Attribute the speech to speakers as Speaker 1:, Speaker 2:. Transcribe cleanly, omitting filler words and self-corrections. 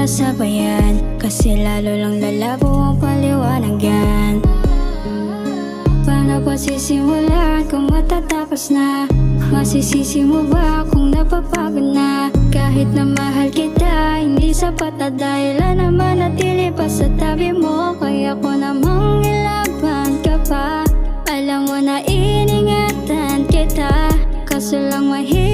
Speaker 1: sabayan, kasi lalo lang lalabo ang paliwanagan. Paano ba sisimulan kung matatapos na? Masisisi mo ba kung napapagod na? Kahit na mahal kita, hindi sapat na dahilan na manatili pa sa tabi mo. Kaya ko namang ilaban ka pa. Alam mo na iningatan kita, kaso lang mahirap